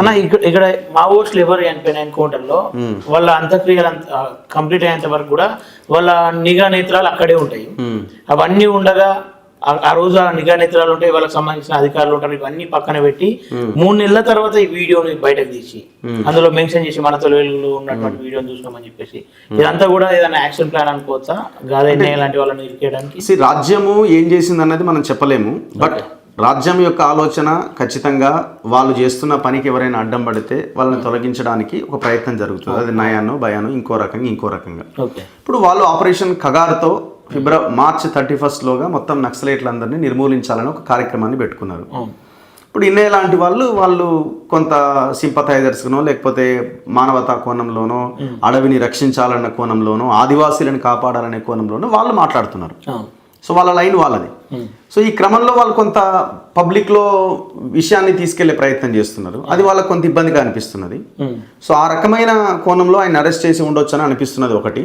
అన్న ఇక్కడ మావోయిస్టులు ఎవరు చనిపోయిన ఎన్కౌంటర్లో వాళ్ళ అంత్యక్రియలు కంప్లీట్ అయ్యేంత వరకు కూడా వాళ్ళ నిఘా నేత్రాలు అక్కడే ఉంటాయి. అవన్నీ ఉండగా ఆ రోజు ఆ నిఘా నేత్రాలు ఉంటాయి, వాళ్ళకి సంబంధించిన అధికారులు ఉంటారు. ఇవన్నీ పక్కన పెట్టి 3 నెలల తర్వాత ఈ వీడియోని బయటకు తీసి అందులో మెన్షన్ చేసి మన తొలివేలులో ఉన్నటువంటి వీడియోని చూసుకోమని చెప్పేసి ఇదంతా కూడా ఏదైనా యాక్షన్ ప్లాన్ అనుకోవచ్చా గాదైనా ఇలాంటి వాళ్ళని ఇరికేయడానికి? రాజ్యము ఏం చేసింది అన్నది మనం చెప్పలేము. బట్ రాజ్యం యొక్క ఆలోచన ఖచ్చితంగా వాళ్ళు చేస్తున్న పనికి ఎవరైనా అడ్డం పడితే వాళ్ళని తొలగించడానికి ఒక ప్రయత్నం జరుగుతుంది. అది నయానో భయానో ఇంకో రకంగా. ఇప్పుడు వాళ్ళు ఆపరేషన్ కగార్తో మార్చి 31 మొత్తం నక్సలైట్లందరినీ నిర్మూలించాలని ఒక కార్యక్రమాన్ని పెట్టుకున్నారు. ఇప్పుడు ఇన్నే లాంటి వాళ్ళు కొంత సింపథైజర్స్నో లేకపోతే మానవతా కోణంలోనో అడవిని రక్షించాలన్న కోణంలోనో ఆదివాసీలను కాపాడాలనే కోణంలోనో వాళ్ళు మాట్లాడుతున్నారు. సో వాళ్ళ లైన్ వాళ్ళది. సో ఈ క్రమంలో వాళ్ళు కొంత పబ్లిక్లో విషయాన్ని తీసుకెళ్లే ప్రయత్నం చేస్తున్నారు. అది వాళ్ళకి కొంత ఇబ్బందిగా అనిపిస్తున్నది. సో ఆ రకమైన కోణంలో ఆయన అరెస్ట్ చేసి ఉండొచ్చు అని అనిపిస్తున్నది ఒకటి.